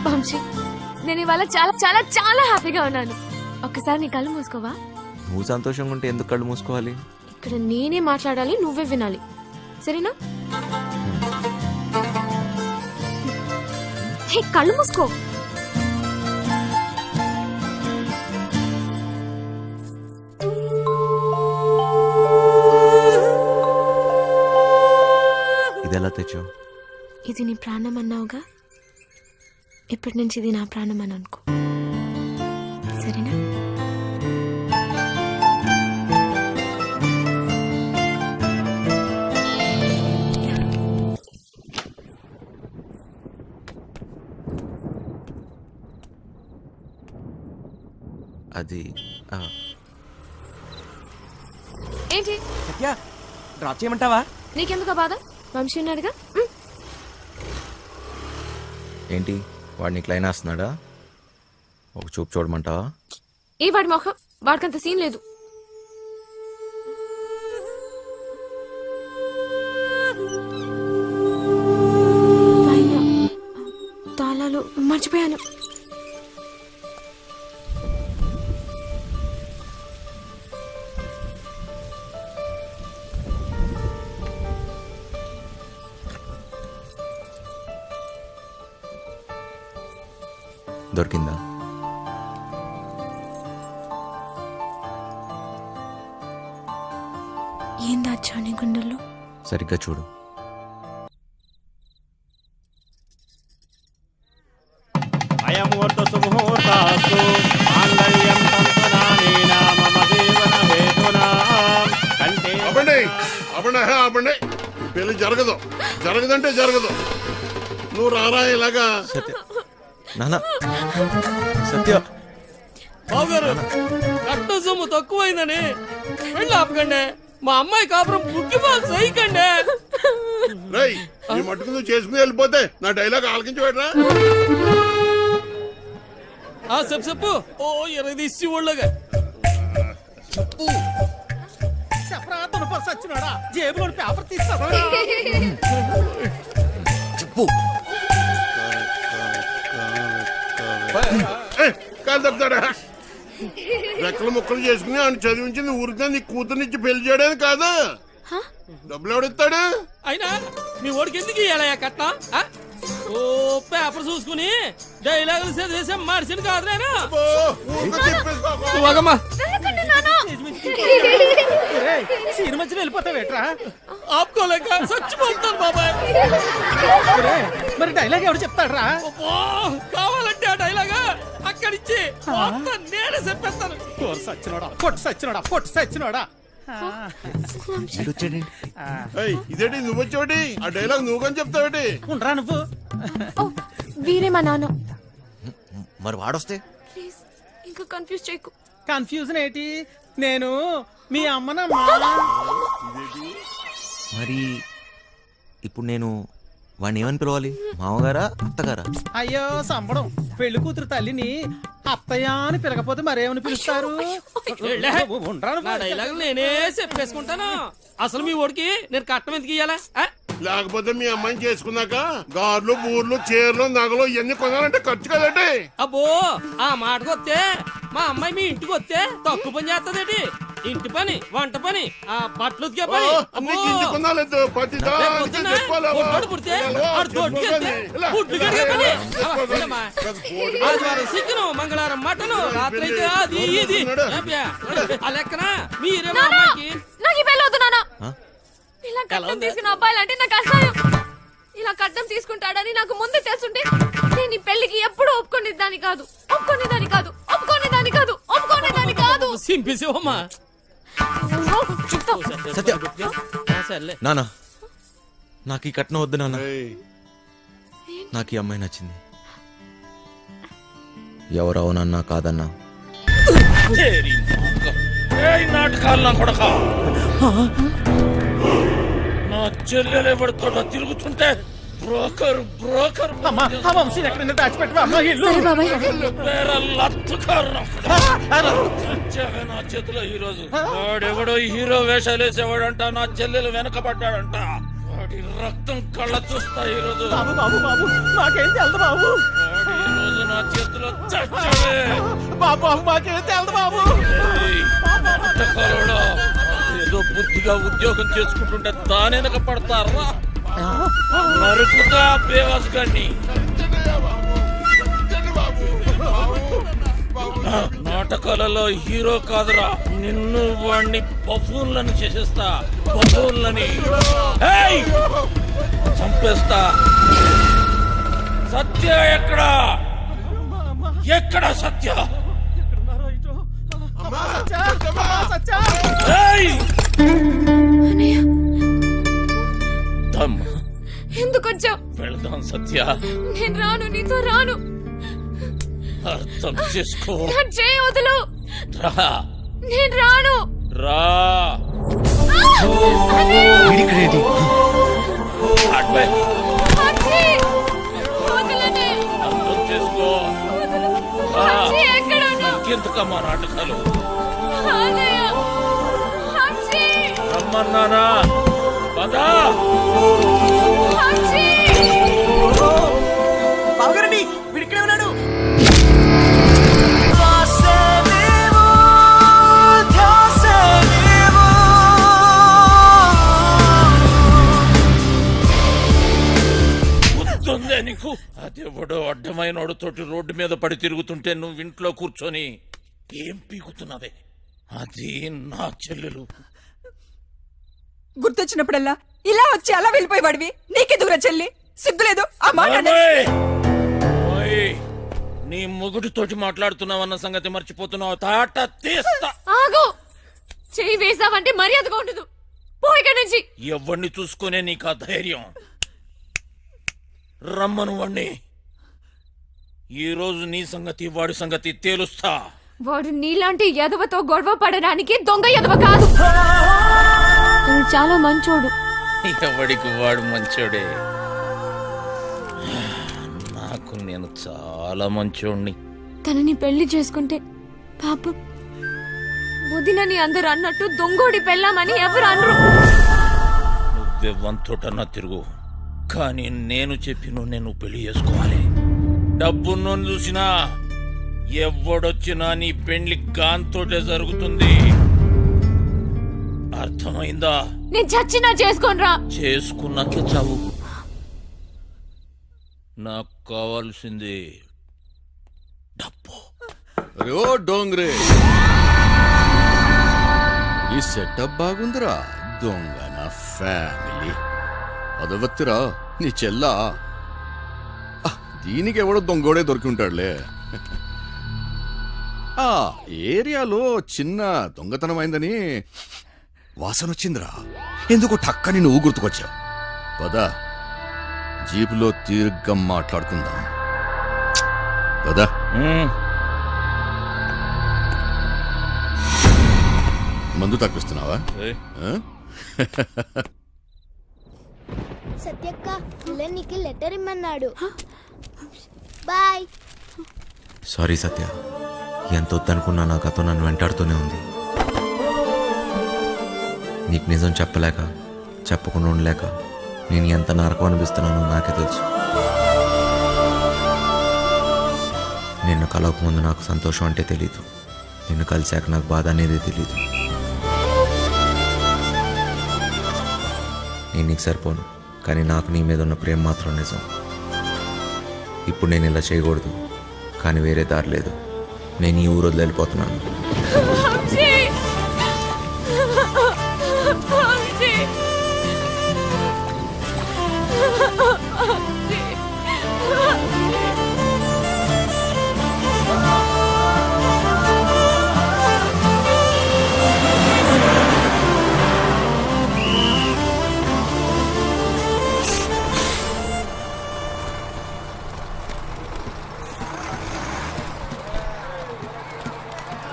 వంశీ, నేను ఇవాళ చాలా చాలా చాలా హ్యాపీగా ఉన్నాను. ఒక్కసారి నీ కళ్ళు మూసుకోవా? నువ్వు సంతోషంగా ఉంటే ఎందుకు కళ్ళు మూసుకోవాలి? ఇక్కడ నేనే మాట్లాడాలి, నువ్వే వినాలి, సరేనా? హే, కళ్ళు మూసుకో. ఇది ఎలా తెచ్చావు? ఇది నీ ప్రాణం అన్నావుగా, ఇప్పటి నుంచి ఇది నా ప్రాణం అని అనుకో, సరేనా? అది ఏంటి డ్రాప్ చేయమంటావా? నీకెందుకు బాధ? వంశీ ఉన్నాడుగా. ఏంటి వాడిని క్లైన్ వేస్తున్నాడా? ఒక చూపు చూడమంటావా? ఏ వాడి మొహం, వాడికంత సీన్ లేదు. పైన తాళాలు మర్చిపోయాను. దొరికిందా? ఏం దాచా నీ గుండెల్లో? సరిగ్గా చూడు. అయముహూర్త సుముహూర్తాస్తు మాంగళ్యం తంతునానేన మమ జీవన హేతునా కంటే. ఆపండి. పెళ్లి జరగదంటే జరగదు. నువ్వు రారా ఇలాగా. సత్య, నాన్న, సత్య. బావగారు, కట్ట సొమ్ము తక్కువైందని వెళ్ళి ఆపకండి. మా అమ్మాయి కాపురం బుక్కిపాలు సైకండి. రేయ్, నీ మట్టుకు నువ్వు చేసుకుని వెళ్ళిపోతే నా డైలాగ్ ఆలకించబెట్రా. చెప్పు. ఓ ఎరదీసి ఒళ్ళగా చెప్పు. చెప్పరా తునపర్స్ వచ్చినాడా? జేబులో పేపర్ తీస్తా చెప్పు. కాలు తప్పుతాడా? రెక్కలు ముక్కలు చేసుకుని ఆయన చదివించింది ఊరికే నీ కూతురునిచ్చి పెళ్లి చేయడానికి కాదా? డబ్బులు ఎవడిస్తాడు? అయినా మీ ఓడికి ఎందుకు ఇయ్యాలయ్యా కట్ట? ఓ పేపర్ చూసుకుని డైలాగులు చదివేసే మనిషిని కాదు నేను. సీన్ మధ్యలో వెళ్ళిపోతావేట్రా? ఆపుకోలేక చచ్చిపోతాను బాబాయ్. మరి డైలాగ్ ఎవరు చెప్తాడ్రా? కావాలంటే ఆ డైలాగ్ అక్కడిచ్చి నేనే చెప్పేస్తాను. పొట్టు సచ్చినోడా. ఇదేంటి నువ్వు వచ్చేవాటి? ఆ డైలాగ్ నువ్వు కానీ చెప్తావేటి? ఉండరా నువ్వు? వీరే మా నాన్న. మరి వాడొస్తే? ప్లీజ్ ఇంకా కన్ఫ్యూజ్ చేయకు. కన్ఫ్యూజన్ ఏంటి? నేను మీ అమ్మన మరి ఇప్పుడు నేను వాడిని ఏమని పిలవాలి? మామగారా, అత్తగారా? అయ్యో సంబడం. పెళ్లి కూతురు తల్లిని అత్తయ్య అని పిలకపోతే మరేమని పిలుస్తారు? నేనే చెప్పేసుకుంటాను. అసలు మీ ఓడికి నేను కట్నం ఎందుకు ఇయ్యాలా? లేకపోతే మీ అమ్మాయిని చేసుకున్నాక గార్లు, బూర్లు, చీరలు, నగలు ఇవన్నీ కొనాలంటే ఖర్చు కదండి. అబ్బో, ఆ మాటకు వస్తే మా అమ్మాయి మీ ఇంటికి వస్తే తక్కువ పని చేస్తదేటి? ఇంటి పని, వంట పని, ఆ బట్టలు ఉతికే పని. ఆదివారం చికెను, మంగళవారం మటను, రాత్రి అయితే అది ఇది. ఆ లెక్కన మీరేమో అమ్మాయికి ఇలా కట్నం తీసుకున్న అబ్బాయిలంటే నాకు అసహ్యం. ఇలా కట్నం తీసుకుంటాడని నాకు ముందే తెలుసుంటే నేను ఈ పెళ్లికి ఎప్పుడు ఒప్పుకునేదాన్ని కాదు. సింపిసివమ్మా. సత్య, నాన్న, నాకు ఈ కట్నం వద్దు నాన్న. నాకు ఈ అమ్మాయి నచ్చింది. ఎవరు అవునన్నా కాదన్నా నాటకాలు నా కొడక. నా చెల్లెలే పడుతుంట తిరుగుతుంటే బ్రోకర్ నా చేతిలో ఈరోజు వాడెవడో హీరో వేషాలు వేసేవాడంట. నా చెల్లెలు వెనకబడ్డాడంట. వాడి రక్తం కళ్ళ చూస్తా ఈరోజు. నాకేం తెలుసు బాబు. వాడి చేతిలో చచ్చావే. బాబు మాకేం తెలదు బాబు. ఏయ్, నాటకాలోడా, ఏదో బుద్ధిగా ఉద్యోగం చేసుకుంటుంటే దానెనక పడతారా? నరుకుతా బేవాస్ గారిని. నాటకాలలో హీరో కాదురా, నిన్ను వాణ్ణి బఫూన్లను చేసేస్తా, బఫూన్లని. ఏయ్! చంపేస్తా. సత్య ఎక్కడా? ఎక్కడ సత్య? ఏయ్! దమ్. ఎందుకు వచ్చావు? వెళదాం సత్య, నేను రాను, నీతో రాను. అర్థం చేసుకో. నా చేయి వదులు. రా, నేను రాను. రా. వీడిక్కడేంటి? అడ్వై. అచ్చి! వదలని. అర్థం చేసుకో. రా. అచ్చి, ఎక్కడున్నావు? ఇంకెందుకమ్మా నాటకాలు? అన్నయ్య! అచ్చి! రమ్మన్నానా? పదా. అచ్చి! బావగారండి వీడిక్కడే ఉన్నాడు. గుర్తుందే నీకు? అదెవడో అడ్డమైనోడు తోటి రోడ్డు మీద పడి తిరుగుతుంటే నువ్వు ఇంట్లో కూర్చొని ఏం పీకుతున్నదే? అది నా చెల్లెలు. గుర్తొచ్చినప్పుడల్లా ఇలా వచ్చి అలా వెళ్ళిపోయేవాడివి. నీకే దూర చెల్లి సిగ్గులేదు ఆ మాట అన్నది. ఓయ్! ఓయ్! నీ మొగుడితోటి మాట్లాడుతున్నావన్న సంగతి మర్చిపోతున్నావు. తాట తీస్తా. ఆగు! చెయ్యి వేసావంటే మర్యాదగా ఉండదు. పో ఇక్కడి నుంచి. ఎవరిని చూసుకునే నీకు ఆ ధైర్యం? రమ్మను వాణ్ణి. ఈ రోజు నీ సంగతి వాడి సంగతి తేలుస్తా. వాడు నీలాంటి ఎదవతో గొడవ పడడానికి దొంగ ఎదవ కాదు. తను చాలా మంచోడు. ఎవడికి వాడు మంచోడే. నాకు నేను చాలా మంచోడిని. తనని పెళ్లి చేసుకుంటే పాపం వదినని అందరు అన్నట్టు దొంగోడి పెళ్ళామని ఎవరు అనరు. నువ్వెవ్వంతోటన్నా తిరుగు, కానీ నేను చెప్పిన నేను పెళ్లి చేసుకోవాలి. డబ్బున్నోని చూసినా ఎవడొచ్చినా నీ పెళ్లి గాంతోటే జరుగుతుంది. అర్థమైందా? నేను చచ్చినా చేసుకోనరా. చేసుకున్నాకే చావు. నాకు కావాల్సింది డబ్బు. అరే ఓ డోంగ్రే, ఈ సెటప్ బాగుందిరా. దొంగ నా ఫ్యామిలీ అదవత్తిరా నీ చెల్లా. దీనికి ఎవడో దొంగోడే దొరికి ఉంటాడులే. ఆ ఏరియాలో చిన్న దొంగతనం అయిందని వాసన వచ్చిందిరా. ఎందుకు టక్కని నువ్వు గుర్తుకొచ్చావు. పదా జీపులో తీర్ఘం మాట్లాడుకుందాం. పదా. మందు తప్పిస్తున్నావా? సత్యక్క నీకు లెటర్ ఇమ్మన్నాడు. బాయ్. సారీ సత్య, ఎంత వద్దనుకున్నా నా గతం నన్ను వెంటాడుతూనే ఉంది. నీకు నిజం చెప్పలేక, చెప్పకుండా ఉండలేక నేను ఎంత నరకం అనిపిస్తున్నానో నాకే తెలుసు. నిన్ను కలవకముందు నాకు సంతోషం అంటే తెలీదు. నిన్ను కలిశాక నాకు బాధ అనేది తెలీదు. నేను నీకు సరిపోను, కానీ నాకు నీ మీద ఉన్న ప్రేమ మాత్రం నిజం. ఇప్పుడు నేను ఇలా చేయకూడదు, కానీ వేరే దారి లేదు. నేను ఈ ఊరు వదిలి వెళ్ళిపోతున్నాను.